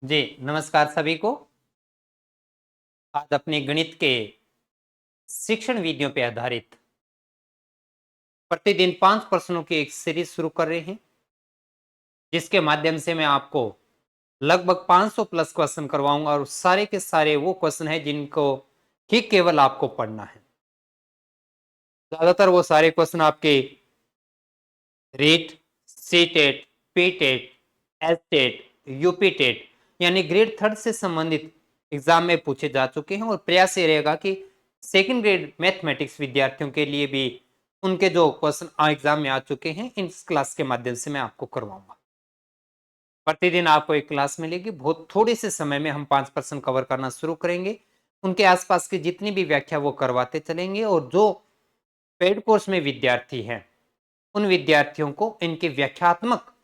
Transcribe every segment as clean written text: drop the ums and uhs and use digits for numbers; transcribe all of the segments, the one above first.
जी, नमस्कार सभी को। आज अपने गणित के शिक्षण वीडियो पे आधारित प्रतिदिन 5 प्रश्नों की एक सीरीज शुरू कर रहे हैं, जिसके माध्यम से मैं आपको लगभग 500 प्लस क्वेश्चन करवाऊंगा और सारे के सारे वो क्वेश्चन हैं जिनको ही केवल आपको पढ़ना है। ज्यादातर वो सारे क्वेश्चन आपके REET, C TET, P TET, S TET, UP TET यानी ग्रेड थर्ड से संबंधित एग्जाम में पूछे जा चुके हैं और प्रयास ये रहेगा कि सेकंड ग्रेड मैथमेटिक्स विद्यार्थियों के लिए भी उनके जो क्वेश्चन एग्जाम में आ चुके हैं इस क्लास के माध्यम से मैं आपको करवाऊंगा। प्रतिदिन आपको एक क्लास मिलेगी, बहुत थोड़े से समय में हम 5% कवर करना शुरू करेंगे। उनके आसपास की जितनी भी व्याख्या वो करवाते चलेंगे और जो पेड कोर्स में विद्यार्थी हैं उन विद्यार्थियों को इनके व्याख्यात्मक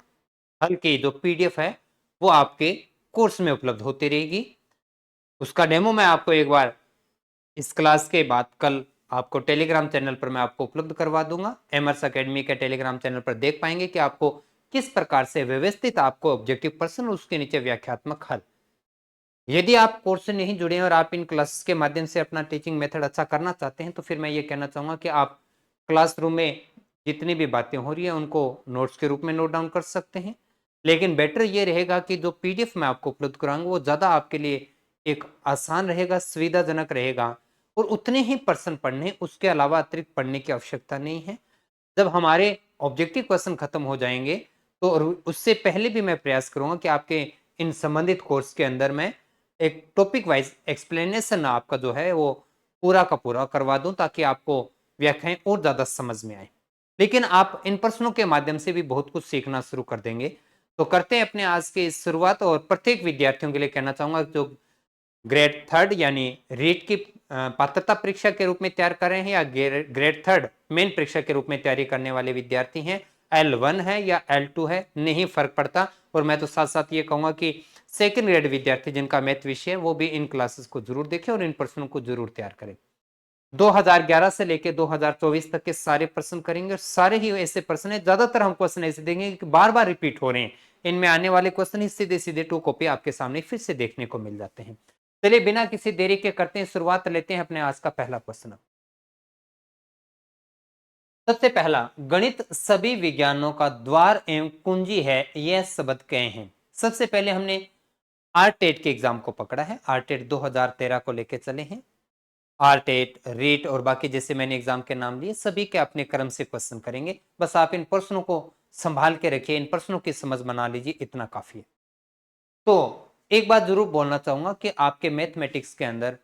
हल की जो पीडीएफ है वो आपके कोर्स में उपलब्ध होती रहेगी। उसका डेमो मैं आपको एक बार इस क्लास के बाद कल आपको टेलीग्राम चैनल पर मैं आपको उपलब्ध करवा दूंगा। एमर्स अकेडमी के टेलीग्राम चैनल पर देख पाएंगे कि आपको किस प्रकार से व्यवस्थित आपको ऑब्जेक्टिव प्रश्न उसके नीचे व्याख्यात्मक हल। यदि आप कोर्स से नहीं जुड़े हैं और आप इन क्लासेस के माध्यम से अपना टीचिंग मेथड अच्छा करना चाहते हैं तो फिर मैं ये कहना चाहूंगा कि आप क्लासरूम में जितनी भी बातें हो रही है उनको नोट्स के रूप में नोट डाउन कर सकते हैं, लेकिन बेटर ये रहेगा कि जो पीडीएफ मैं आपको उपलब्ध कराऊंगा वो ज़्यादा आपके लिए एक आसान रहेगा, सुविधाजनक रहेगा और उतने ही पर्सन पढ़ने, उसके अलावा अतिरिक्त पढ़ने की आवश्यकता नहीं है। जब हमारे ऑब्जेक्टिव क्वेश्चन खत्म हो जाएंगे तो उससे पहले भी मैं प्रयास करूंगा कि आपके इन संबंधित कोर्स के अंदर मैं एक टॉपिक वाइज एक्सप्लेनेशन आपका जो है वो पूरा का पूरा करवा दूं ताकि आपको व्याख्याएं और ज्यादा समझ में आए। लेकिन आप इन प्रश्नों के माध्यम से भी बहुत कुछ सीखना शुरू कर देंगे। तो करते हैं अपने आज की इस शुरुआत और प्रत्येक विद्यार्थियों के लिए कहना चाहूंगा जो ग्रेड थर्ड यानी रीट की पात्रता परीक्षा के रूप में तैयार कर रहे हैं या ग्रेड थर्ड मेन परीक्षा के रूप में तैयारी करने वाले विद्यार्थी हैं, L1 है या L2 है नहीं फर्क पड़ता। और मैं तो साथ साथ ये कहूंगा कि सेकंड ग्रेड विद्यार्थी जिनका मैथ विषय है वो भी इन क्लासेस को जरूर देखें और इन प्रश्नों को जरूर तैयार करें। 2011 से लेकर 2024 तक के सारे प्रश्न करेंगे और सारे ही ऐसे प्रश्न है, ज्यादातर हम क्वेश्चन ऐसे देंगे कि बार बार रिपीट हो रहे हैं। इनमें आने वाले क्वेश्चन ही सीधे सीधे टू कॉपी आपके सामने फिर से देखने को मिल जाते हैं। चलिए बिना किसी देरी के करते हैं शुरुआत, लेते हैं अपने आज का पहला प्रश्न। सबसे पहला, गणित सभी विज्ञानों का द्वार एवं कुंजी है, यह शब्द कहे हैं। सबसे पहले हमने आरटेट के एग्जाम को पकड़ा है, आरटेट 2013 को लेकर चले हैं। आरटेट, रीट और बाकी जैसे मैंने एग्जाम के नाम लिए सभी के अपने क्रम से क्वेश्चन करेंगे। बस आप इन प्रश्नों को संभाल के रखिए, इन प्रश्नों की समझ बना लीजिए, इतना काफी है। तो एक बात जरूर बोलना चाहूंगा कि आपके मैथमेटिक्स के अंदर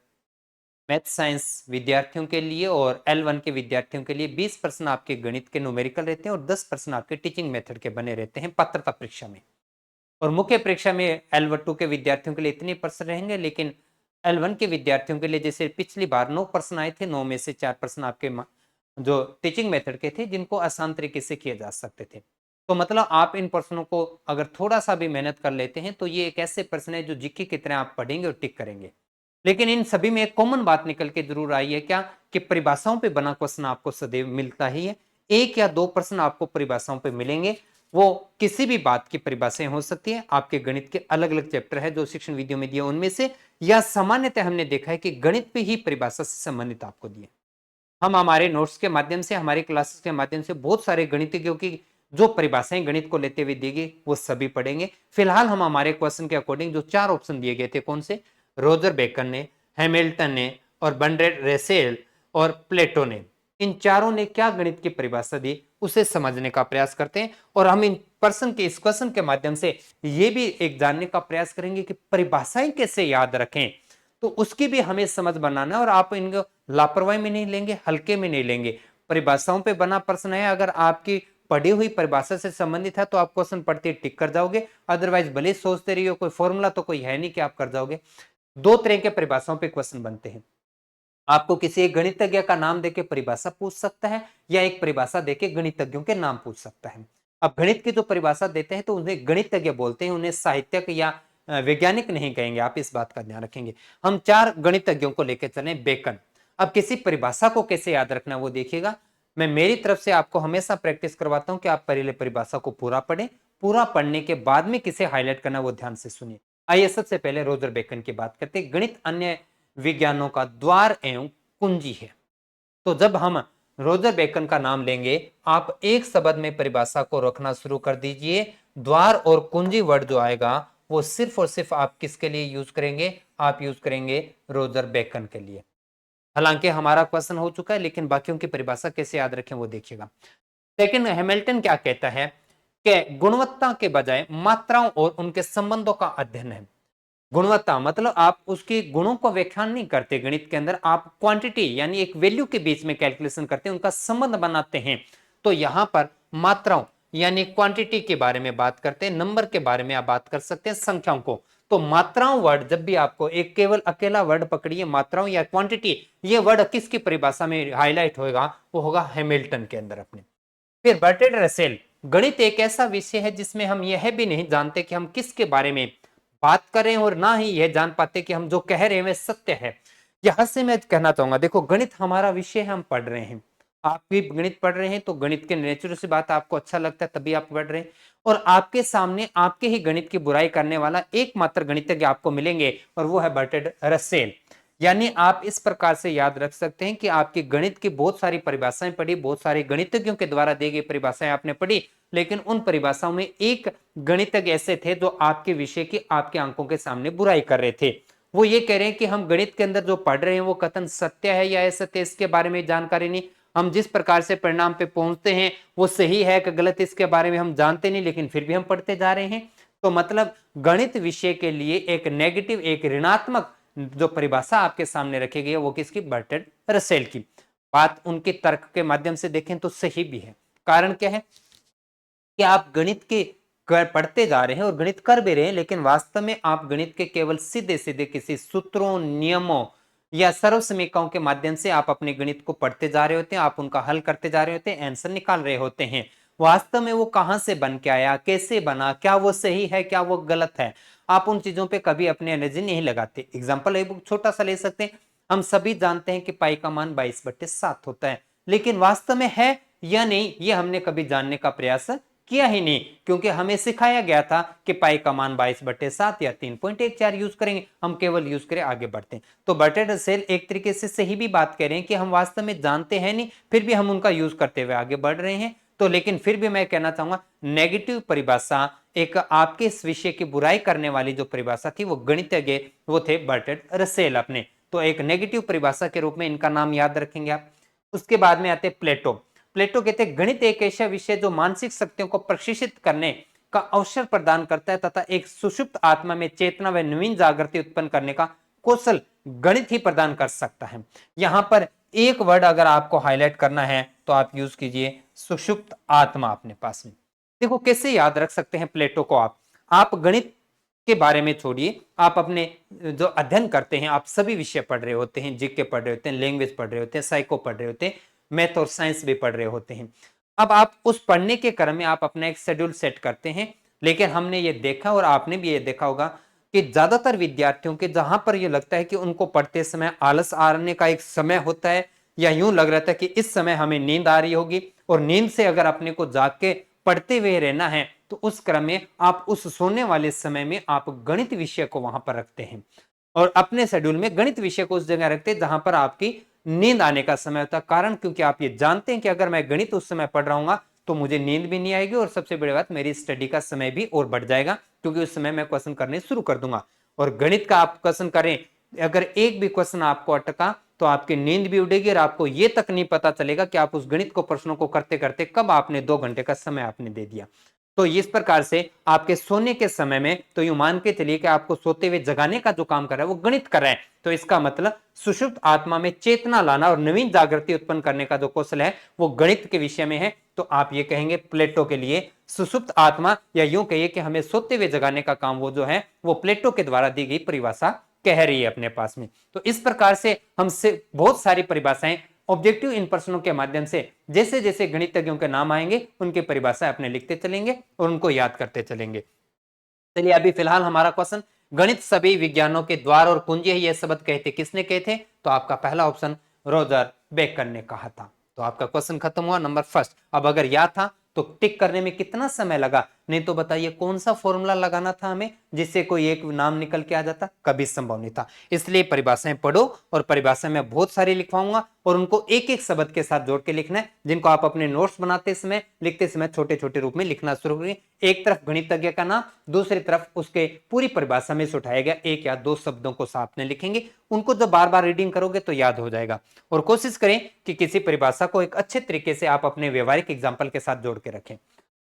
मैथ साइंस विद्यार्थियों के लिए और L1 के विद्यार्थियों के लिए 20 प्रश्न आपके गणित के न्यूमेरिकल रहते हैं और 10 प्रश्न आपके टीचिंग मेथड के बने रहते हैं पात्रता परीक्षा में। और मुख्य परीक्षा में L2 के विद्यार्थियों के लिए इतने प्रश्न रहेंगे, लेकिन L1 के विद्यार्थियों के लिए जैसे पिछली बार 9 प्रश्न आए थे, 9 में से 4 प्रश्न आपके जो टीचिंग मेथड के थे जिनको आसान तरीके से किए जा सकते थे। तो मतलब आप इन प्रश्नों को अगर थोड़ा सा भी मेहनत कर लेते हैं तो ये एक ऐसे प्रश्न है जो जीके की तरह आप पढ़ेंगे और टिक करेंगे। लेकिन इन सभी में एक कॉमन बात निकल के जरूर आई है, क्या कि परिभाषाओं पे बना क्वेश्चन आपको सदैव मिलता ही है। एक या दो प्रश्न आपको परिभाषाओं पे मिलेंगे, वो किसी भी बात की परिभाषाएं हो सकती है, आपके गणित के अलग अलग चैप्टर है जो शिक्षण वीडियो में दिए उनमें से, या सामान्यतः हमने देखा है कि गणित पे ही परिभाषा से संबंधित आपको दिए। हम हमारे नोट्स के माध्यम से, हमारी क्लासेस के माध्यम से बहुत सारे गणितज्ञों की जो परिभाषाएं गणित को लेते हुए दी गई वो सभी पढ़ेंगे। फिलहाल हम हमारे क्वेश्चन के अकॉर्डिंग जो 4 ऑप्शन दिए गए थे, कौन से, रोजर बेकन ने, हैमिल्टन ने और बर्ट्रैंड रसेल और प्लेटो ने, इन चारों ने क्या गणित की परिभाषा दी उसे समझने का प्रयास करते हैं। और हम इन पर्सन के इस क्वेश्चन के माध्यम से ये भी एक जानने का प्रयास करेंगे कि परिभाषाएं कैसे याद रखें, तो उसकी भी हमें समझ बनाना है। और आप इनको लापरवाही में नहीं लेंगे, हल्के में नहीं लेंगे। परिभाषाओं पे बना प्रश्न है, अगर आपकी पढ़ी हुई परिभाषा से संबंधित है तो आप क्वेश्चन पढ़ते टिक कर जाओगे, अदरवाइज भले सोचते रहिए कोई फॉर्मूला तो कोई है नहीं कि आप कर जाओगे। दो तरह के परिभाषाओं पे क्वेश्चन बनते हैं। आपको किसी एक गणितज्ञ का नाम देके परिभाषा पूछ सकता है या एक परिभाषा देके गणितज्ञों के नाम पूछ सकता है। अब गणित की जो परिभाषा देते हैं तो उन्हें गणितज्ञ बोलते हैं, उन्हें साहित्यक या वैज्ञानिक नहीं कहेंगे, आप इस बात का ध्यान रखेंगे। हम 4 गणितज्ञों को लेकर चले। बेकन, अब किसी परिभाषा को कैसे याद रखना वो देखिएगा। मैं मेरी तरफ से आपको हमेशा प्रैक्टिस करवाता हूं कि आप पहले परिभाषा को पूरा पढ़ें, पूरा पढ़ने के बाद में किसे हाईलाइट करना वो ध्यान से सुनिए। आइए सबसे पहले रोजर बेकन की बात करते हैं। गणित अन्य विज्ञानों का द्वार एवं कुंजी है। तो जब हम रोजर बेकन का नाम लेंगे, आप एक शब्द में परिभाषा को रखना शुरू कर दीजिए। द्वार और कुंजी वर्ड जो आएगा वो सिर्फ और सिर्फ आप किसके लिए यूज करेंगे? आप यूज करेंगे रोजर बेकन के लिए। हालांकि हमारा क्वेश्चन हो चुका है, लेकिन बाकियों की परिभाषा कैसे याद रखें वो देखिएगा। सेकंड, हैमिल्टन क्या कहता है कि गुणवत्ता के बजाय मात्राओं और उनके संबंधों का अध्ययन है। गुणवत्ता मतलब आप उसके गुणों को व्याख्यान नहीं करते गणित के अंदर, आप क्वांटिटी यानी एक वैल्यू के बीच में कैलकुलेशन करते हैं, उनका संबंध बनाते हैं। तो यहां पर मात्राओं यानी क्वांटिटी के बारे में बात करते हैं, नंबर के बारे में आप बात कर सकते हैं, संख्याओं को। तो मात्राओं वर्ड जब भी आपको एक केवल अकेला वर्ड पकड़िए, मात्राओं या क्वांटिटी, ये वर्ड किसकी परिभाषा में हाईलाइट होगा? वो होगा हैमिल्टन के अंदर अपने। फिर बर्ट्रैंड रसेल, गणित एक ऐसा विषय है जिसमें हम यह भी नहीं जानते कि हम किसके बारे में बात करें और ना ही यह जान पाते कि हम जो कह रहे हैं वह सत्य है। यहां से मैं कहना चाहूंगा, देखो गणित हमारा विषय है, हम पढ़ रहे हैं। आप भी गणित पढ़ रहे हैं तो गणित के नेचुरल से बात आपको अच्छा लगता है तभी आप पढ़ रहे हैं। और आपके सामने आपके ही गणित की बुराई करने वाला एकमात्र गणितज्ञ आपको मिलेंगे और वो है बर्ट्रैंड रसेल। यानी आप इस प्रकार से याद रख सकते हैं कि आपकी गणित की बहुत सारी परिभाषाएं पढ़ी, बहुत सारे गणितज्ञों के द्वारा दी गई परिभाषाएं आपने पढ़ी, लेकिन उन परिभाषाओं में एक गणितज्ञ ऐसे थे जो आपके विषय की आपके अंकों के सामने बुराई कर रहे थे। वो ये कह रहे हैं कि हम गणित के अंदर जो पढ़ रहे हैं वो कथन सत्य है या असत्य, इसके बारे में जानकारी नहीं। हम जिस प्रकार से परिणाम पे पहुंचते हैं वो सही है कि गलत, इसके बारे में हम जानते नहीं, लेकिन फिर भी हम पढ़ते जा रहे हैं। तो मतलब गणित विषय के लिए एक नेगेटिव, एक ऋणात्मक जो परिभाषा आपके सामने रखी गई है वो किसकी? बर्ट्रैंड रसेल की। बात उनके तर्क के माध्यम से देखें तो सही भी है। कारण क्या है कि आप गणित के पढ़ते जा रहे हैं और गणित कर भी रहे हैं, लेकिन वास्तव में आप गणित के केवल सीधे सीधे किसी सूत्रों, नियमों या सर्व समीकरणों के माध्यम से आप अपने गणित को पढ़ते जा रहे होते हैं, आप उनका हल करते जा रहे होते हैं, आंसर निकाल रहे होते हैं। वास्तव में वो कहां से बन के आया, कैसे बना, क्या वो सही है, क्या वो गलत है, आप उन चीजों पे कभी अपनी एनर्जी नहीं लगाते। एग्जाम्पल एक छोटा सा ले सकते हैं। हम सभी जानते हैं कि पाई का मान 22/7 होता है, लेकिन वास्तव में है या नहीं ये हमने कभी जानने का प्रयास किया ही नहीं, क्योंकि हमें सिखाया गया था कि पाई का मान 22/7 या 3.14 यूज करेंगे, हम केवल यूज करें आगे बढ़ते हैं। तो बर्ट्रैंड रसेल एक तरीके से सही भी बात कह रहे हैं कि हम वास्तव में जानते हैं नहीं, फिर भी हम उनका यूज करते हुए आगे बढ़ रहे हैं। तो लेकिन फिर भी मैं कहना चाहूंगा नेगेटिव परिभाषा, एक आपके इस विषय की बुराई करने वाली जो परिभाषा थी वो गणितज्ञ वो थे बर्ट्रैंड रसेल अपने। तो एक नेगेटिव परिभाषा के रूप में इनका नाम याद रखेंगे आप। उसके बाद में आते प्लेटो। प्लेटो कहते हैं गणित एक ऐसा विषय जो मानसिक शक्तियों को प्रशिक्षित करने का अवसर प्रदान करता है तथा एक सुषुप्त आत्मा में चेतना व नवीन जागृति उत्पन्न करने का कौशल गणित ही प्रदान कर सकता है। यहां पर एक वर्ड अगर आपको हाईलाइट करना है तो आप यूज कीजिए सुषुप्त आत्मा अपने पास में। देखो कैसे याद रख सकते हैं प्लेटो को आप गणित के बारे में छोड़िए, आप अपने जो अध्ययन करते हैं, आप सभी विषय पढ़ रहे होते हैं, जीके पढ़ रहे होते हैं, लैंग्वेज पढ़ रहे होते हैं, साइको पढ़ रहे होते हैं, मैथ और साइंस भी पढ़ रहे होते हैं। अब आप उस पढ़ने के क्रम में आप अपना एक शेड्यूल सेट करते हैं, लेकिन हमने ये देखा और आपने भी ये देखा होगा कि ज्यादातर विद्यार्थियों के जहां पर ये लगता है कि उनको पढ़ते समय आलस आने का एक समय होता है, या यूं लग रहा था कि इस समय हमें नींद आ रही होगी, और नींद से अगर अपने को जाग के पढ़ते हुए रहना है तो उस क्रम में आप उस सोने वाले समय में आप गणित विषय को वहां पर रखते हैं, और अपने शेड्यूल में गणित विषय को उस जगह रखते हैं जहां पर आपकी नींद आने का समय होता है। कारण क्योंकि आप ये जानते हैं कि अगर मैं गणित उस समय पढ़ रहा हूँ तो मुझे नींद भी नहीं आएगी, और सबसे बड़ी बात मेरी स्टडी का समय भी और बढ़ जाएगा, क्योंकि उस समय मैं क्वेश्चन करने शुरू कर दूंगा। और गणित का आप क्वेश्चन करें, अगर एक भी क्वेश्चन आपको अटका तो आपकी नींद भी उड़ेगी और आपको ये तक नहीं पता चलेगा कि आप उस गणित को प्रश्नों को करते करते कब आपने 2 घंटे का समय आपने दे दिया। तो इस प्रकार से आपके सोने के समय में तो यूं मान के चलिए कि आपको सोते हुए जगाने का जो काम कर रहा है वो गणित कर रहा है। तो इसका मतलब सुषुप्त आत्मा में चेतना लाना और नवीन जागृति उत्पन्न करने का जो कौशल है वो गणित के विषय में है। तो आप ये कहेंगे प्लेटो के लिए सुषुप्त आत्मा, या यूं कहिए कि हमें सोते हुए जगाने का काम वो जो है वो प्लेटो के द्वारा दी गई परिभाषा कह रही है अपने पास में। तो इस प्रकार से हमसे बहुत सारी परिभाषाएं ऑब्जेक्टिव इन प्रश्नों के माध्यम से जैसे जैसे गणितज्ञों के नाम आएंगे उनकी परिभाषाएं अपने लिखते चलेंगे और उनको याद करते चलेंगे। चलिए अभी फिलहाल हमारा क्वेश्चन, गणित सभी विज्ञानों के द्वार और कुंजी है, यह शब्द कहते किसने कहे थे? तो आपका पहला ऑप्शन रोजर बेकन ने कहा था। तो आपका क्वेश्चन खत्म हुआ नंबर फर्स्ट। अब अगर याद था तो टिक करने में कितना समय लगा? नहीं तो बताइए कौन सा फॉर्मूला लगाना था हमें जिससे कोई एक नाम निकल के आ जाता, कभी संभव नहीं था। इसलिए परिभाषाएं पढ़ो और परिभाषा में बहुत सारी लिखवाऊंगा और उनको एक एक शब्द के साथ जोड़ के लिखना है, जिनको आप अपने नोट्स बनाते समय लिखते समय छोटे छोटे रूप में लिखना शुरू करें। एक तरफ गणितज्ञ का नाम, दूसरी तरफ उसके पूरी परिभाषा में से उठाया गया एक या दो शब्दों को साथ में लिखेंगे। उनको जब बार बार रीडिंग करोगे तो याद हो जाएगा। और कोशिश करें कि किसी परिभाषा को एक अच्छे तरीके से आप अपने व्यवहारिक एग्जाम्पल के साथ जोड़ के रखें।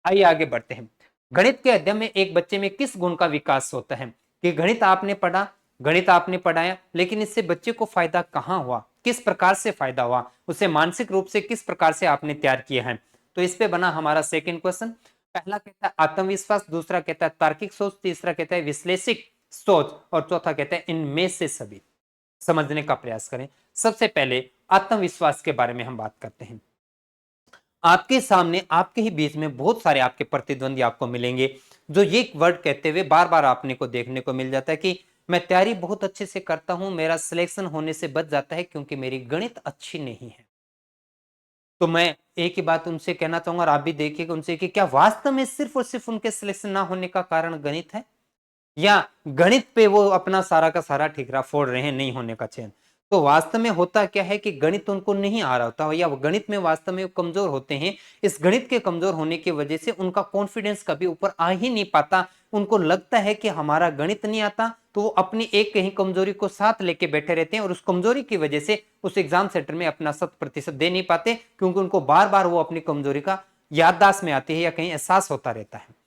आइए आगे बढ़ते हैं। गणित के अध्ययन में एक बच्चे में किस गुण का विकास होता है? कि गणित आपने पढ़ा, गणित आपने पढ़ाया, लेकिन इससे बच्चे को फायदा कहां हुआ, किस प्रकार से फायदा हुआ, उसे मानसिक रूप से किस प्रकार से आपने तैयार किया है। तो इस पे बना हमारा सेकंड क्वेश्चन। पहला कहता है आत्मविश्वास, दूसरा कहता है तार्किक सोच, तीसरा कहता है विश्लेषिक सोच और चौथा कहता है इनमें से सभी। समझने का प्रयास करें। सबसे पहले आत्मविश्वास के बारे में हम बात करते हैं। आपके सामने आपके ही बीच में बहुत सारे आपके प्रतिद्वंदी आपको मिलेंगे जो ये वर्ड कहते हुए बार बार आपने को देखने को मिल जाता है कि मैं तैयारी बहुत अच्छे से करता हूं, मेरा सिलेक्शन होने से बच जाता है क्योंकि मेरी गणित अच्छी नहीं है। तो मैं एक ही बात उनसे कहना चाहूंगा और आप भी देखिएगा उनसे कि क्या वास्तव में सिर्फ और सिर्फ उनके सिलेक्शन ना होने का कारण गणित है, या गणित पे वो अपना सारा का सारा ठिकरा फोड़ रहे हैं नहीं होने का चयन। तो वास्तव में होता क्या है कि गणित उनको नहीं आ रहा होता या वो गणित में वास्तव में कमजोर होते हैं। इस गणित के कमजोर होने की वजह से उनका कॉन्फिडेंस कभी ऊपर आ ही नहीं पाता। उनको लगता है कि हमारा गणित नहीं आता, तो वो अपनी एक कहीं कमजोरी को साथ लेके बैठे रहते हैं और उस कमजोरी की वजह से उस एग्जाम सेंटर में अपना 100% दे नहीं पाते, क्योंकि उनको बार बार वो अपनी कमजोरी का याददाश्त में आती है या कहीं एहसास होता रहता है।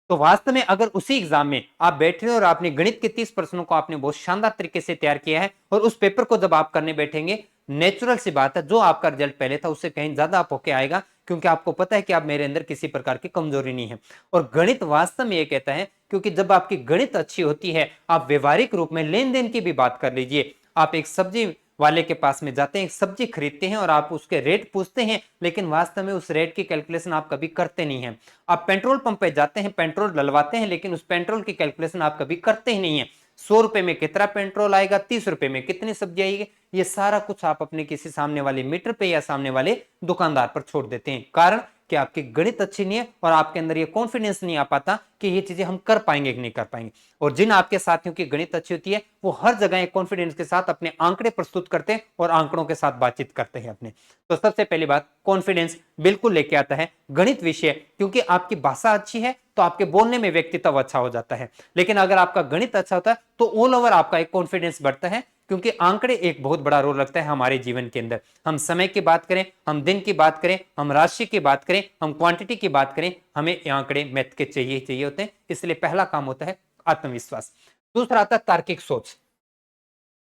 तो वास्तव में अगर उसी एग्जाम में आप बैठे हैं और आपने गणित के 30 प्रश्नों को आपने बहुत शानदार तरीके से तैयार किया है और उस पेपर को जब आप करने बैठेंगे, नेचुरल सी बात है जो आपका रिजल्ट पहले था उससे कहीं ज्यादा आप होके आएगा, क्योंकि आपको पता है कि आप मेरे अंदर किसी प्रकार की कमजोरी नहीं है। और गणित वास्तव में ये कहता है, क्योंकि जब आपकी गणित अच्छी होती है, आप व्यवहारिक रूप में लेन देन की भी बात कर लीजिए। आप एक सब्जी वाले के पास में जाते हैं, एक सब्जी खरीदते हैं और आप उसके रेट पूछते हैं, लेकिन वास्तव में उस रेट की कैलकुलेशन आप कभी करते नहीं है। आप पेट्रोल पंप पे जाते हैं, पेट्रोल डलवाते हैं, लेकिन उस पेट्रोल की कैलकुलेशन आप कभी करते ही नहीं है। 100 रुपए में कितना पेट्रोल आएगा, 30 रुपए में कितनी सब्जी आएगी, ये सारा कुछ आप अपने किसी सामने वाले मीटर पे या सामने वाले दुकानदार पर छोड़ देते हैं। कारण कि आपकी गणित अच्छी नहीं है और आपके अंदर ये कॉन्फिडेंस नहीं आ पाता कि ये चीजें हम कर पाएंगे कि नहीं कर पाएंगे। और जिन आपके साथियों की गणित अच्छी होती है, वो हर जगह एक कॉन्फिडेंस के साथ अपने आंकड़े प्रस्तुत करते हैं और आंकड़ों के साथ बातचीत करते हैं अपने। तो सबसे पहली बात, कॉन्फिडेंस बिल्कुल लेके आता है गणित विषय, क्योंकि आपकी भाषा अच्छी है तो आपके बोलने में व्यक्तित्व अच्छा हो जाता है। लेकिन अगर आपका गणित अच्छा होता है तो ऑल ओवर आपका एक कॉन्फिडेंस बढ़ता है, क्योंकि आंकड़े एक बहुत बड़ा रोल रखता है हमारे जीवन के अंदर। हम समय की बात करें, हम दिन की बात करें, हम राशि की बात करें, हम क्वांटिटी की बात करें, हमें आंकड़े मैथ के चाहिए होते हैं। इसलिए पहला काम होता है आत्मविश्वास। दूसरा आता है तार्किक सोच।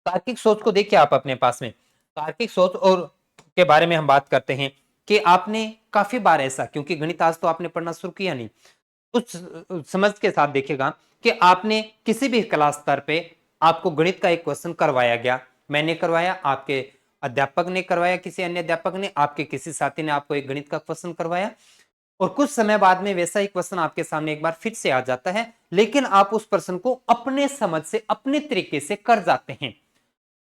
तार्किक सोच को देखिए आप अपने पास में, तार्किक सोच और के बारे में हम बात करते हैं कि आपने काफी बार ऐसा, क्योंकि गणित आज तो आपने पढ़ना शुरू किया नहीं, उस समझ के साथ देखिएगा कि आपने किसी भी क्लास स्तर पे आपको गणित का एक क्वेश्चन करवाया गया, मैंने करवाया, आपके अध्यापक ने करवाया, किसी अन्य अध्यापक ने, आपके किसी साथी ने आपको एक गणित का क्वेश्चन करवाया, और कुछ समय बाद में वैसा ही क्वेश्चन आपके सामने एक बार फिर से आ जाता है, लेकिन आप उस प्रश्न को अपने समझ से अपने तरीके से कर जाते हैं।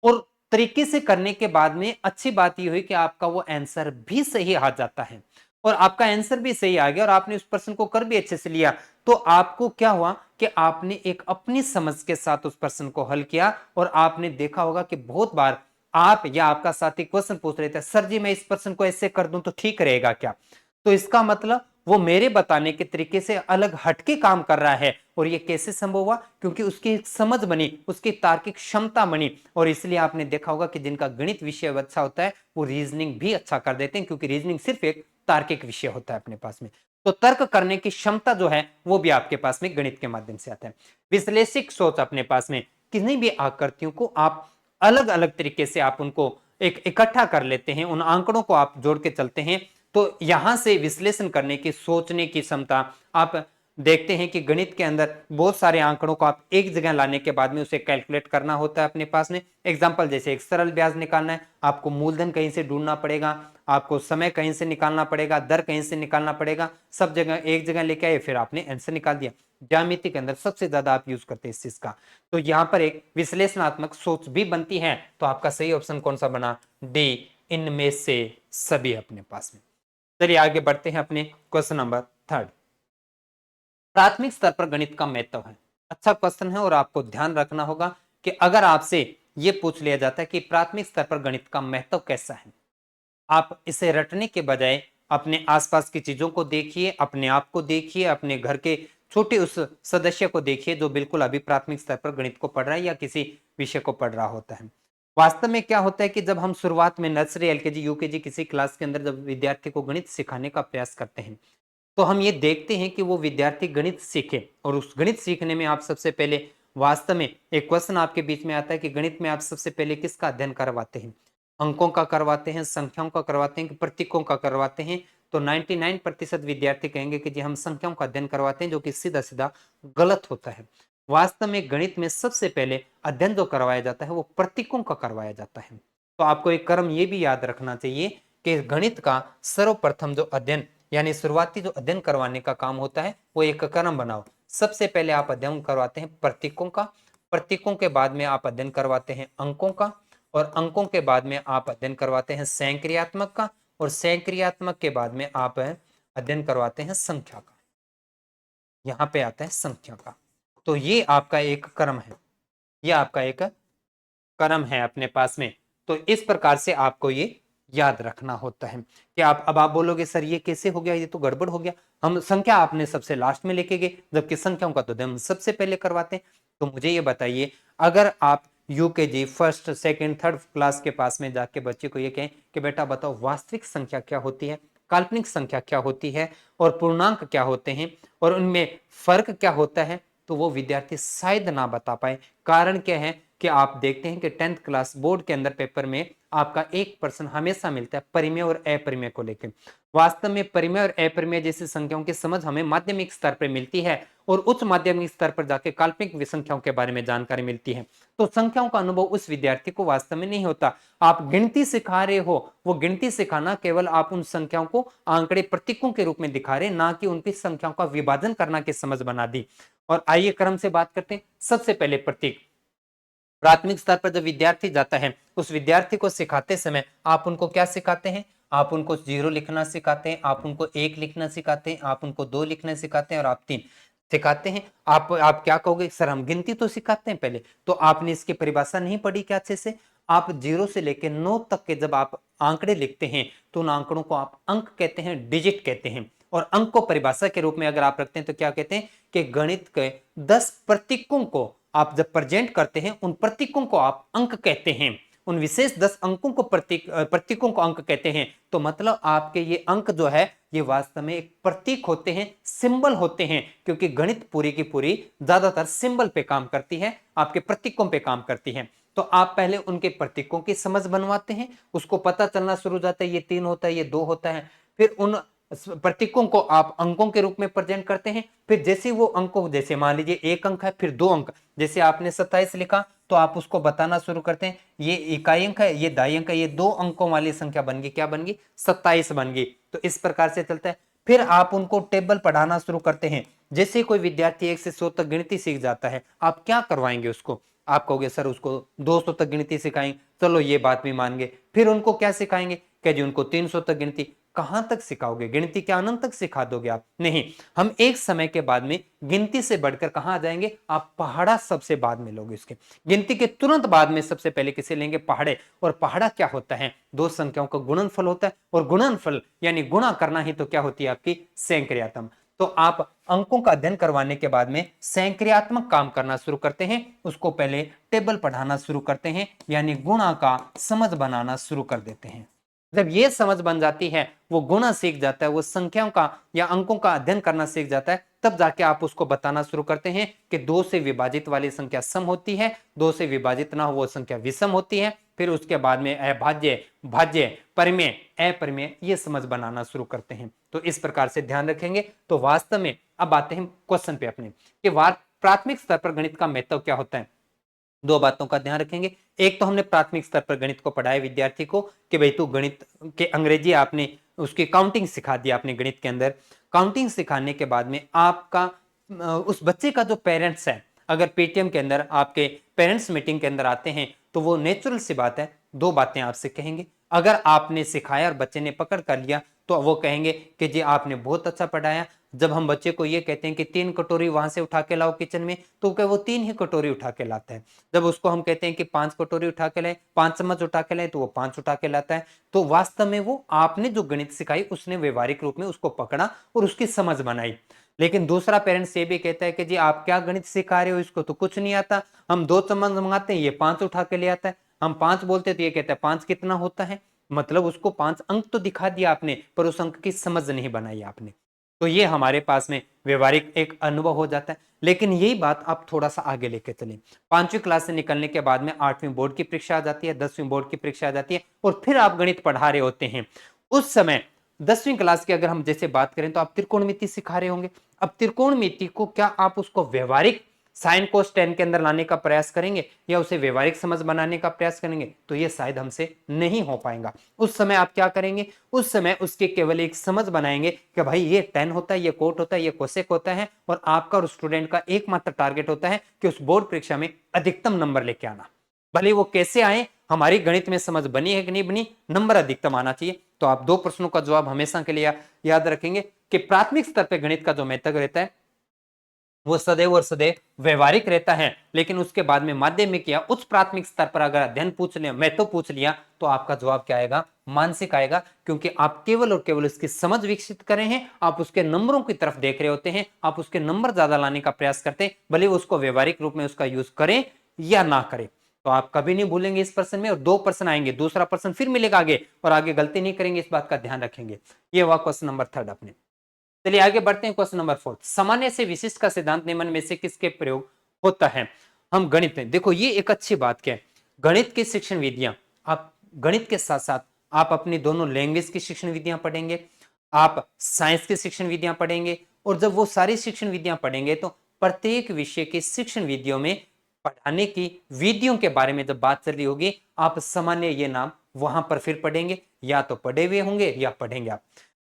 और तरीके से करने के बाद में अच्छी बात यह हुई कि आपका वो आंसर भी सही आ जाता है, और आपका आंसर भी सही आ गया और आपने उस प्रश्न को कर भी अच्छे से लिया। तो आपको क्या हुआ कि आपने एक अपनी समझ के साथ उस प्रश्न को हल किया। और आपने देखा होगा कि बहुत बार आप या आपका साथी क्वेश्चन पूछ रहे थे, सर जी मैं इस प्रश्न को ऐसे कर दूं तो ठीक रहेगा क्या? तो इसका मतलब वो मेरे बताने के तरीके से अलग हटके काम कर रहा है। और ये कैसे संभव हुआ? क्योंकि उसकी एक समझ बनी, उसकी तार्किक क्षमता बनी। और इसलिए आपने देखा होगा कि जिनका गणित विषय अच्छा होता है वो रीजनिंग भी अच्छा कर देते हैं, क्योंकि रीजनिंग सिर्फ एक तार्किक विषय होता है अपने पास में। तो तर्क करने की क्षमता जो है वो भी आपके पास में गणित के माध्यम से आता है। विश्लेषिक सोच अपने पास में, किसी भी आकृतियों को आप अलग अलग तरीके से आप उनको एक इकट्ठा कर लेते हैं, उन आंकड़ों को आप जोड़ के चलते हैं। तो यहां से विश्लेषण करने की, सोचने की क्षमता आप देखते हैं कि गणित के अंदर बहुत सारे आंकड़ों को आप एक जगह लाने के बाद में उसे कैलकुलेट करना होता है अपने पास में। एग्जांपल जैसे एक सरल ब्याज निकालना है, आपको मूलधन कहीं से ढूंढना पड़ेगा, आपको समय कहीं से निकालना पड़ेगा, दर कहीं से निकालना पड़ेगा, सब जगह एक जगह लेके आए, फिर आपने आंसर निकाल दिया। ज्यामिति के अंदर सबसे ज्यादा आप यूज करते हैं इस चीज का। तो यहाँ पर एक विश्लेषणात्मक सोच भी बनती है। तो आपका सही ऑप्शन कौन सा बना? डी, इनमें से सभी अपने पास में। चलिए आगे बढ़ते हैं अपने क्वेश्चन नंबर 3। प्राथमिक स्तर पर गणित का महत्व है। अच्छा क्वेश्चन है और आपको ध्यान रखना होगा कि अगर आपसे ये पूछ लिया जाता है कि प्राथमिक स्तर पर गणित का महत्व कैसा है, आप इसे रटने के बजाय अपने आसपास की चीजों को देखिए, अपने आप को देखिए, अपने घर के छोटे उस सदस्य को देखिए जो बिल्कुल अभी प्राथमिक स्तर पर गणित को पढ़ रहा है या किसी विषय को पढ़ रहा होता है। वास्तव में क्या होता है कि जब हम शुरुआत में नर्सरी, एलकेजी, यूकेजी किसी क्लास के अंदर जब विद्यार्थी को गणित सिखाने का प्रयास करते हैं, तो हम ये देखते हैं कि वो विद्यार्थी गणित सीखे, और उस गणित सीखने में आप सबसे पहले वास्तव में एक क्वेश्चन आपके बीच में आता है कि गणित में आप सबसे पहले किसका अध्ययन करवाते हैं? अंकों का करवाते हैं, संख्याओं का करवाते हैं कि प्रतीकों का करवाते हैं? तो 99% विद्यार्थी कहेंगे कि जी हम संख्याओं का अध्ययन करवाते हैं, जो कि सीधा सीधा गलत होता है। वास्तव में गणित में सबसे पहले अध्ययन जो करवाया जाता है वो प्रतीकों का करवाया जाता है। तो आपको एक क्रम ये भी याद रखना चाहिए कि गणित का सर्वप्रथम जो अध्ययन यानी शुरुआती जो अध्ययन करवाने का काम होता है वो एक क्रम बनाओ। सबसे पहले आप अध्ययन करवाते हैं प्रतीकों का, प्रतीकों के बाद में आप अध्ययन करवाते हैं अंकों का, और अंकों के बाद में आप अध्ययन करवाते हैं संक्रियात्मक का, और संक्रियात्मक के बाद में आप अध्ययन करवाते हैं संख्या का। यहाँ पे आता है संख्या का। तो ये आपका एक क्रम है, ये आपका एक क्रम है अपने पास में। तो इस प्रकार से आपको ये याद रखना होता है कि आप बोलोगे सर ये कैसे हो गया, ये तो गड़बड़ हो गया, हम संख्या आपने सबसे लास्ट में लेके गए जबकि संख्याओं का तो हम सबसे पहले करवाते हैं। तो मुझे ये बताइए, अगर आप UKG first second third class के पास में जाके बच्चे को ये कहें कि बेटा बताओ वास्तविक संख्या क्या होती है, काल्पनिक संख्या क्या होती है, और पूर्णांक क्या होते हैं, और उनमें फर्क क्या होता है, तो वो विद्यार्थी शायद ना बता पाए। कारण क्या है कि आप देखते हैं कि 10th क्लास बोर्ड के अंदर पेपर में आपका 1% हमेशा मिलता है परिमेय और अपरिमेय को लेकर। वास्तव में परिमेय और अपरिमेय जैसी संख्याओं की समझ हमें माध्यमिक स्तर पर मिलती है, और उच्च माध्यमिक स्तर पर जाके काल्पनिक संख्याओं के बारे में जानकारी मिलती है। तो संख्याओं का अनुभव उस विद्यार्थी को वास्तव में नहीं होता। आप गिनती सिखा रहे हो, वो गिनती सिखाना केवल आप उन संख्याओं को आंकड़े प्रतीकों के रूप में दिखा रहे, ना कि उनकी संख्याओं का विभाजन करना की समझ बना दी। और आइए क्रम से बात करते हैं। सबसे पहले प्रतीक। प्राथमिक स्तर पर जब विद्यार्थी जाता है उस विद्यार्थी को सिखाते समय आप उनको क्या सिखाते हैं? आप उनको 0 लिखना सिखाते हैं, आप उनको 1 लिखना सिखाते हैं, आप उनको 2 लिखना सिखाते हैं, और आप 3 सिखाते हैं। आप क्या कहोगे सर हम गिनती तो सिखाते हैं पहले, तो आपने इसकी परिभाषा नहीं पढ़ी क्या अच्छे से? आप 0 से लेकर 9 तक के जब आप आंकड़े लिखते हैं तो उन आंकड़ों को आप अंक कहते हैं, डिजिट कहते हैं। और अंक को परिभाषा के रूप में अगर आप रखते हैं तो क्या कहते हैं कि गणित के 10 प्रतीकों को आप जब प्रेजेंट करते हैं उन प्रतीकों को आप अंक कहते हैं। उन विशेष 10 अंकों को प्रतीकों को अंक कहते हैं। तो मतलब आपके ये अंक जो है ये वास्तव में एक प्रतीक होते हैं, सिंबल होते हैं, क्योंकि गणित पूरी की पूरी ज्यादातर सिंबल पे काम करती है, आपके प्रतीकों पे काम करती है। तो आप पहले उनके प्रतीकों की समझ बनवाते हैं, उसको पता चलना शुरू हो जाता है ये 3 होता है, ये 2 होता है। फिर उन प्रतीकों को आप अंकों के रूप में प्रेजेंट करते हैं। फिर जैसे वो अंकों, जैसे मान लीजिए 1 अंक है फिर 2 अंक, जैसे आपने 27 लिखा तो आप उसको बताना शुरू करते हैं ये इकाई अंक है, ये दाई अंक है, ये 2 अंकों वाली संख्या बन गई, क्या बन गई? 27 बन गई। तो इस प्रकार से चलता है। फिर आप उनको टेबल पढ़ाना शुरू करते हैं। जैसे कोई विद्यार्थी 1 से 100 तक गिनती सीख जाता है, आप क्या करवाएंगे उसको? आप कहोगे सर उसको 200 तक गिनती सिखाएंगे, चलो ये बात भी मान गए। फिर उनको क्या सिखाएंगे? क्या जी उनको 300 तक गिनती। कहां तक सिखाओगे? गिनती क्या अनंत तक सिखा दोगे आप? नहीं, हम एक समय के बाद में गिनती से बढ़कर कहां आ जाएंगे? आप पहाड़ा सबसे बाद में लोगे। उसके गिनती के तुरंत बाद में सबसे पहले किसे लेंगे? पहाड़े। और पहाड़ा क्या होता है? दो संख्याओं का गुणनफल होता है, और गुणनफल यानी गुणा करना ही तो क्या होती है आपकी? संक्रियात्मक। तो आप अंकों का अध्ययन करवाने के बाद में संक्रियात्मक काम करना शुरू करते हैं, उसको पहले टेबल पढ़ाना शुरू करते हैं, यानी गुणा का समझ बनाना शुरू कर देते हैं। जब ये समझ बन जाती है, वो गुणा सीख जाता है, वो संख्याओं का या अंकों का अध्ययन करना सीख जाता है, तब जाके आप उसको बताना शुरू करते हैं कि 2 से विभाजित वाली संख्या सम होती है, 2 से विभाजित ना हो वो संख्या विषम होती है। फिर उसके बाद में अभाज्य, भाज्य, परिमेय, अपरिमेय ये समझ बनाना शुरू करते हैं। तो इस प्रकार से ध्यान रखेंगे तो वास्तव में अब आते हैं क्वेश्चन पे अपने कि प्राथमिक स्तर पर गणित का महत्व क्या होता है। दो बातों का ध्यान रखेंगे। एक तो हमने प्राथमिक स्तर पर गणित को पढ़ाया विद्यार्थी को कि भाई तू गणित के अंग्रेजी आपने उसकी काउंटिंग सिखा दी आपने गणित के अंदर। काउंटिंग सिखाने के बाद में आपका उस बच्चे का जो पेरेंट्स है, अगर पेटीएम के अंदर आपके पेरेंट्स मीटिंग के अंदर आते हैं तो वो नेचुरल सी बात है, दो बातें आपसे कहेंगे। अगर आपने सिखाया और बच्चे ने पकड़ कर लिया तो वो कहेंगे कि जी आपने बहुत अच्छा पढ़ाया। जब हम बच्चे को ये कहते हैं कि 3 कटोरी वहां से उठा के लाओ किचन में, तो क्या वो 3 ही कटोरी उठा के लाता है। जब उसको हम कहते हैं कि 5 कटोरी उठा के लाए, 5 चम्मच उठा के लाए, तो वो 5 उठा के लाता है। तो वास्तव में वो आपने जो गणित सिखाई उसने व्यवहारिक रूप में उसको पकड़ा और उसकी समझ बनाई। लेकिन दूसरा पेरेंट्स ये भी कहता है कि जी आप क्या गणित सिखा रहे हो, इसको तो कुछ नहीं आता। हम 2 चम्मच मंगाते हैं, ये 5 उठा के ले आता है। हम 5 बोलते तो ये कहता है 5 कितना होता है। मतलब उसको 5 अंक तो दिखा दिया आपने, पर उस अंक की समझ नहीं बनाई आपने। तो ये हमारे पास में व्यवहारिक एक अनुभव हो जाता है। लेकिन यही बात आप थोड़ा सा आगे लेके चलें। 5वीं क्लास से निकलने के बाद में 8वीं बोर्ड की परीक्षा आ जाती है, 10वीं बोर्ड की परीक्षा आ जाती है, और फिर आप गणित पढ़ा रहे होते हैं। उस समय 10वीं क्लास की अगर हम जैसे बात करें तो आप त्रिकोणमिति सिखा रहे होंगे। अब त्रिकोणमिति को क्या आप उसको व्यवहारिक साइन कोस टेन के अंदर लाने का प्रयास करेंगे या उसे व्यवहारिक समझ बनाने का प्रयास करेंगे, तो ये शायद हमसे नहीं हो पाएगा। उस समय आप क्या करेंगे, उस समय उसके केवल एक समझ बनाएंगे कि भाई ये टेन होता है, ये कोट होता है, ये कोसेक होता है, और आपका और स्टूडेंट का एकमात्र टारगेट होता है कि उस बोर्ड परीक्षा में अधिकतम नंबर लेके आना। भले वो कैसे आए, हमारी गणित में समझ बनी है कि नहीं बनी, नंबर अधिकतम आना चाहिए। तो आप 2 प्रश्नों का जवाब हमेशा के लिए याद रखेंगे कि प्राथमिक स्तर पर गणित का जो मेथड रहता है वो सदैव और सदैव व्यवहारिक रहता है। लेकिन उसके बाद में माध्यमिक या उच्च प्राथमिक स्तर पर अगर अध्ययन पूछ लिया, मैं तो पूछ लिया, तो आपका जवाब क्या आएगा, मानसिक आएगा। क्योंकि आप केवल और केवल इसकी समझ विकसित कर रहे हैं, आप उसके नंबरों की तरफ देख रहे होते हैं, आप उसके नंबर ज्यादा लाने का प्रयास करते हैं, भले उसको व्यवहारिक रूप में उसका यूज करें या ना करें। तो आप कभी नहीं भूलेंगे इस प्रश्न में, और 2 प्रश्न आएंगे, दूसरा प्रश्न फिर मिलेगा आगे, और आगे गलती नहीं करेंगे, इस बात का ध्यान रखेंगे। ये हुआ क्वेश्चन नंबर 3 अपने। चलिए आगे बढ़ते हैं क्वेश्चन नंबर 4। सामान्य से विशिष्ट का सिद्धांत निम्न में से किसके प्रयोग होता है। हम गणित में देखो, ये एक अच्छी बात क्या है, गणित की शिक्षण विधियां, आप गणित के साथ साथ आप अपनी दोनों लैंग्वेज की शिक्षण विधियां पढ़ेंगे, आप साइंस की शिक्षण विधियां पढ़ेंगे, और जब वो सारी शिक्षण विधियां पढ़ेंगे तो प्रत्येक विषय की शिक्षण विधियों में पढ़ाने की विधियों के बारे में जब बात चल रही होगी, आप सामान्य ये नाम वहां पर फिर पढ़ेंगे, या तो पढ़े हुए होंगे या पढ़ेंगे आप।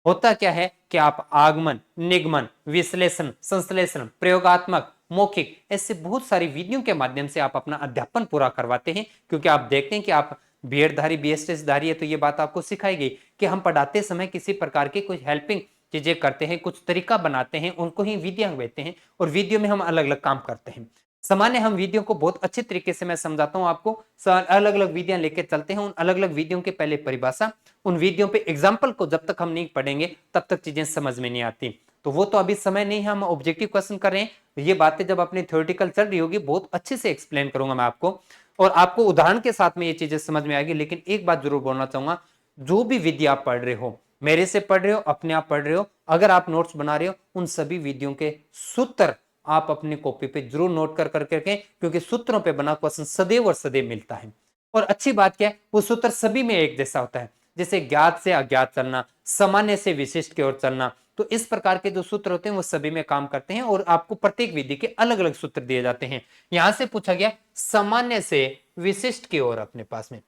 होता क्या है कि आप आगमन, निगमन, विश्लेषण, संश्लेषण, प्रयोगात्मक, मौखिक, ऐसे बहुत सारी विधियों के माध्यम से आप अपना अध्यापन पूरा करवाते हैं। क्योंकि आप देखते हैं कि आप बीएड धारी, बीएसएस धारी है, तो ये बात आपको सिखाई गई कि हम पढ़ाते समय किसी प्रकार की कुछ हेल्पिंग चीजें करते हैं, कुछ तरीका बनाते हैं, उनको ही विधियां कहते हैं, और विधियों में हम अलग अलग काम करते हैं। सामान्य हम विधियों को बहुत अच्छे तरीके से मैं समझाता हूं आपको, अलग अलग विधियां लेके चलते हैं, उन अलग अलग विधियों के पहले परिभाषा, उन विधियों पे एग्जाम्पल को जब तक हम नहीं पढ़ेंगे तब तक चीजें समझ में नहीं आती। तो वो तो अभी समय नहीं है, हम ऑब्जेक्टिव क्वेश्चन कर रहे हैं। ये बातें जब अपनी थ्योरेटिकल चल रही होगी, बहुत अच्छे से एक्सप्लेन करूंगा मैं आपको, और आपको उदाहरण के साथ में ये चीजें समझ में आएगी। लेकिन एक बात जरूर बोलना चाहूंगा, जो भी विधि आप पढ़ रहे हो, मेरे से पढ़ रहे हो, अपने आप पढ़ रहे हो, अगर आप नोट्स बना रहे हो, उन सभी विधियों के सूत्र आप अपनी कॉपी पे जरूर नोट कर करके रखें, क्योंकि सूत्रों पे बना क्वेश्चन सदैव और सदैव मिलता है। और अच्छी बात क्या है, वो सूत्र सभी में एक जैसा होता है। जैसे ज्ञात से अज्ञात चलना, सामान्य से विशिष्ट की ओर चलना, तो इस प्रकार के जो सूत्र होते हैं वो सभी में काम करते हैं, और आपको प्रत्येक विधि के अलग अलग सूत्र दिए जाते हैं। यहां से पूछा गया सामान्य से विशिष्ट की ओर, अपने पास में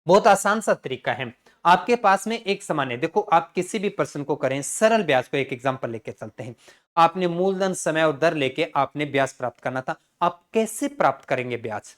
बहुत आसान सा तरीका है। आपके पास में एक सामान्य, देखो आप किसी भी प्रश्न को करें, सरल ब्याज को एक एग्जांपल लेके चलते हैं। आपने मूलधन, समय और दर लेके आपने ब्याज प्राप्त करना था। आप कैसे प्राप्त करेंगे ब्याज?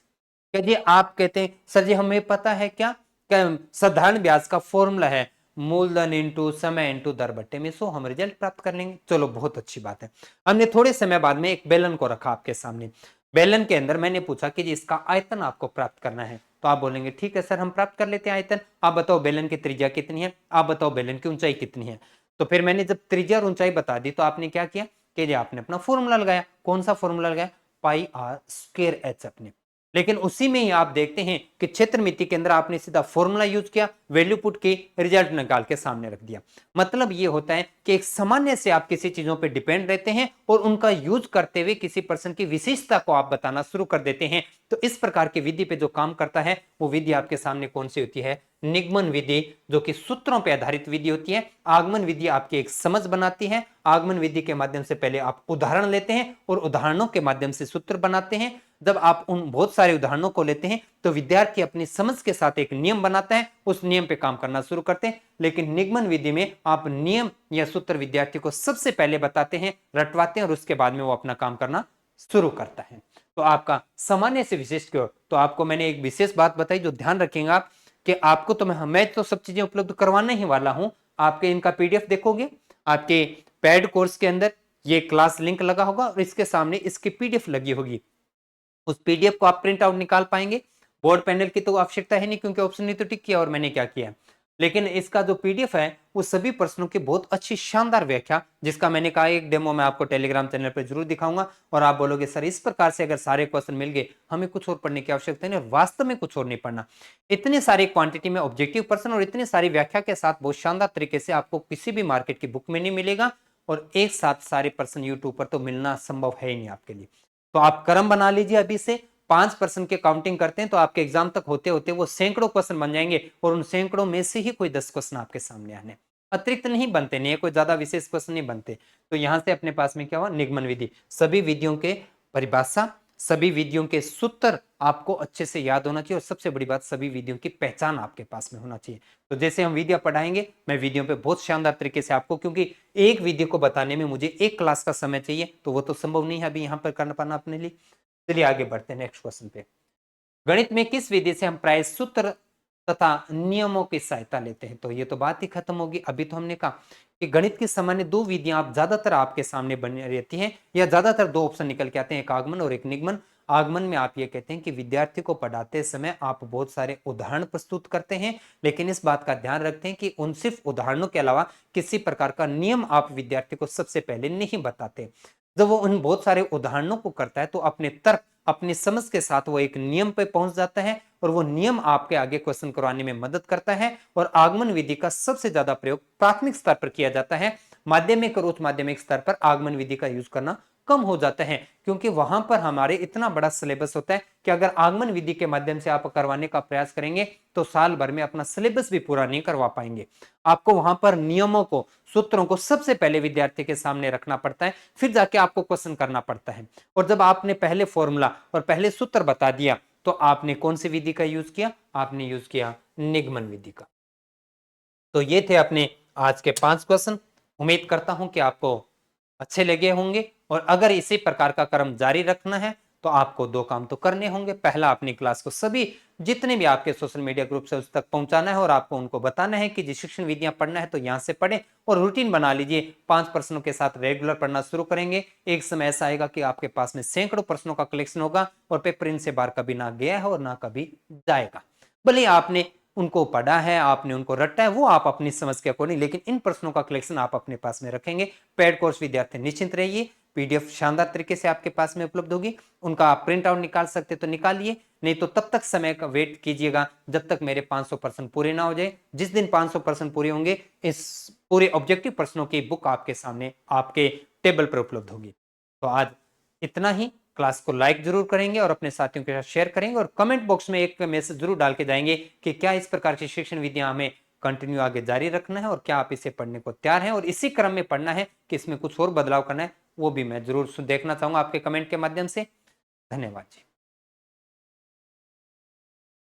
क्या जी आप कहते हैं सर जी हमें पता है क्या, साधारण ब्याज का फॉर्मूला है मूलधन इंटू समय इंटू दर बट्टे में 100, हम रिजल्ट प्राप्त कर लेंगे। चलो बहुत अच्छी बात है। हमने थोड़े समय बाद में एक बेलन को रखा आपके सामने, बेलन के अंदर मैंने पूछा कि जी इसका आयतन आपको प्राप्त करना है, तो आप बोलेंगे ठीक है सर हम प्राप्त कर लेते हैं आयतन। आप बताओ बेलन की त्रिज्या कितनी है, आप बताओ बेलन की ऊंचाई कितनी है। तो फिर मैंने जब त्रिज्या और ऊंचाई बता दी, तो आपने क्या किया कि जी आपने अपना फॉर्मूला लगाया। कौन सा फॉर्मूला लगाया? पाई आर स्क्वायर एच अपने। लेकिन उसी में ही आप देखते हैं कि क्षेत्रमिति के अंदर आपने सीधा फॉर्मूला यूज किया, वैल्यू पुट की, रिजल्ट निकाल के सामने रख दिया। मतलब ये होता है कि एक सामान्य से आप किसी चीजों पे डिपेंड रहते हैं और उनका यूज करते हुए किसी पर्सन की विशेषता को आप बताना शुरू कर देते हैं। तो इस प्रकार की विधि पे जो काम करता है वो विधि आपके सामने कौन सी होती है? निगमन विधि, जो कि सूत्रों पर आधारित विधि होती है। आगमन विधि आपकी एक समझ बनाती है। आगमन विधि के माध्यम से पहले आप उदाहरण लेते हैं और उदाहरणों के माध्यम से सूत्र बनाते हैं। जब आप उन बहुत सारे उदाहरणों को लेते हैं तो विद्यार्थी अपनी समझ के साथ एक नियम बनाता है, उस नियम पे काम करना शुरू करते हैं। लेकिन निगमन विधि में आप नियम या सूत्र विद्यार्थी को सबसे पहले बताते हैं, रटवाते हैं, और उसके बाद में वो अपना काम करना शुरू करता है। तो आपका सामान्य से विशिष्ट की ओर, तो आपको मैंने एक विशेष बात बताई जो ध्यान रखेंगे आप, कि आपको तो मैं तो सब चीजें उपलब्ध करवाने ही वाला हूं, आपके इनका पीडीएफ देखोगे, आपके पेड कोर्स के अंदर ये क्लास लिंक लगा होगा और इसके सामने इसकी पीडीएफ लगी होगी। उस पीडीएफ को आप प्रिंट आउट निकाल पाएंगे। बोर्ड पैनल की तो आवश्यकता है नहीं, क्योंकि ऑप्शन नहीं तो टिक किया और मैंने क्या किया, लेकिन इसका जो पीडीएफ है वो सभी प्रश्नों की बहुत अच्छी शानदार व्याख्या, जिसका मैंने कहा एक डेमो मैं आपको टेलीग्राम चैनल पर जरूर दिखाऊंगा। और आप बोलोगे सर इस प्रकार से अगर सारे क्वेश्चन मिल गए, हमें कुछ और पढ़ने की आवश्यकता नहीं, और वास्तव में कुछ और नहीं पढ़ना। इतनी सारी क्वांटिटी में ऑब्जेक्टिव प्रश्न और इतनी सारी व्याख्या के साथ बहुत शानदार तरीके से आपको किसी भी मार्केट की बुक में नहीं मिलेगा, और एक साथ सारे प्रश्न यूट्यूब पर तो मिलना संभव है ही नहीं आपके लिए। तो आप क्रम बना लीजिए अभी से, 5% के काउंटिंग करते हैं तो आपके एग्जाम तक होते होते वो सैकड़ों क्वेश्चन बन जाएंगे, और उन सैकड़ों में से ही कोई 10 क्वेश्चन आपके सामने आने, अतिरिक्त नहीं बनते, नहीं कोई ज्यादा विशेष क्वेश्चन नहीं बनते। तो यहां से अपने पास में क्या हुआ, निगमन विधि, सभी विधियों के परिभाषा, सभी विधियों के सूत्र आपको अच्छे से याद होना चाहिए, और सबसे बड़ी बात सभी विधियों की पहचान आपके पास में होना चाहिए। तो जैसे हम विधियां पढ़ाएंगे, मैं विधियों पे बहुत शानदार तरीके से आपको, क्योंकि एक विधि को बताने में मुझे एक क्लास का समय चाहिए, तो वो तो संभव नहीं है अभी यहाँ पर करना पाना अपने लिए। चलिए आगे बढ़ते हैं नेक्स्ट क्वेश्चन पे। गणित में किस विधि से हम प्राय सूत्र तथा नियमों की सहायता लेते हैं? तो ये तो बात ही खत्म होगी। अभी तो हमने कहा कि गणित की सामान्य दो विधियां आप ज्यादातर आपके सामने बनी रहती हैं, या ज्यादातर दो ऑप्शन निकल के आते हैं, एक आगमन और एक निगमन। आगमन में आप ये कहते हैं कि विद्यार्थी को पढ़ाते समय आप बहुत सारे उदाहरण प्रस्तुत करते हैं, लेकिन इस बात का ध्यान रखते हैं कि उन सिर्फ उदाहरणों के अलावा किसी प्रकार का नियम आप विद्यार्थी को सबसे पहले नहीं बताते। जब वो उन बहुत सारे उदाहरणों को करता है तो अपने तर्क, अपनी समझ के साथ वो एक नियम पे पहुंच जाता है, और वो नियम आपके आगे क्वेश्चन करवाने में मदद करता है। और आगमन विधि का सबसे ज्यादा प्रयोग प्राथमिक स्तर पर किया जाता है। माध्यमिक और उच्च माध्यमिक स्तर पर आगमन विधि का यूज करना कम हो जाता है, क्योंकि वहां पर हमारे इतना बड़ा सिलेबस होता है कि अगर आगमन विधि के माध्यम से आप करवाने का प्रयास करेंगे तो साल भर में अपना सिलेबस भी पूरा नहीं करवा पाएंगे। आपको वहां पर नियमों को, सूत्रों को सबसे पहले विद्यार्थी के सामने रखना पड़ता है, फिर जाके आपको क्वेश्चन करना पड़ता है। और जब आपने पहले फॉर्मूला और पहले सूत्र बता दिया, तो आपने कौन सी विधि का यूज किया, आपने यूज किया निगमन विधि का। तो ये थे अपने आज के 5 क्वेश्चन। उम्मीद करता हूं कि आपको अच्छे लगे होंगे, और अगर इसी प्रकार का क्रम जारी रखना है तो आपको दो काम तो करने होंगे। पहला, अपनी क्लास को सभी जितने भी आपके सोशल मीडिया ग्रुप से उस तक पहुंचाना है, और आपको उनको बताना है कि जी शिक्षण विधियां पढ़ना है तो यहाँ से पढ़ें, और रूटीन बना लीजिए। 5 प्रश्नों के साथ रेगुलर पढ़ना शुरू करेंगे, एक समय ऐसा आएगा कि आपके पास में सैकड़ों प्रश्नों का कलेक्शन होगा, और पेपर इनसे बाहर कभी ना गया है और ना कभी जाएगा। भले आपने उनको पढ़ा है, आपने उनको रटा है, वो आप अपनी समझ के अकॉर्डिंग, लेकिन इन प्रश्नों का कलेक्शन आप अपने पास में रखेंगे। पेड कोर्स विद्यार्थी निश्चिंत रहिए, पीडीएफ शानदार तरीके से आपके पास में उपलब्ध होगी। उनका आप प्रिंट आउट निकाल सकते तो निकालिए, नहीं तो तब तक समय का वेट कीजिएगा जब तक मेरे 500% पूरे ना हो जाए। जिस दिन 500% पूरे होंगे, इस पूरे ऑब्जेक्टिव प्रश्नों की बुक आपके सामने आपके टेबल पर उपलब्ध होगी। तो आज इतना ही। क्लास को लाइक जरूर करेंगे और अपने साथियों के साथ शेयर करेंगे, और कमेंट बॉक्स में एक मैसेज जरूर डाल के जाएंगे कि क्या इस प्रकार की शिक्षण विधियां हमें कंटिन्यू आगे जारी रखना है, और क्या आप इसे पढ़ने को तैयार हैं, और इसी क्रम में पढ़ना है कि इसमें कुछ और बदलाव करना है, वो भी मैं जरूर देखना चाहूंगा आपके कमेंट के माध्यम से। धन्यवाद जी।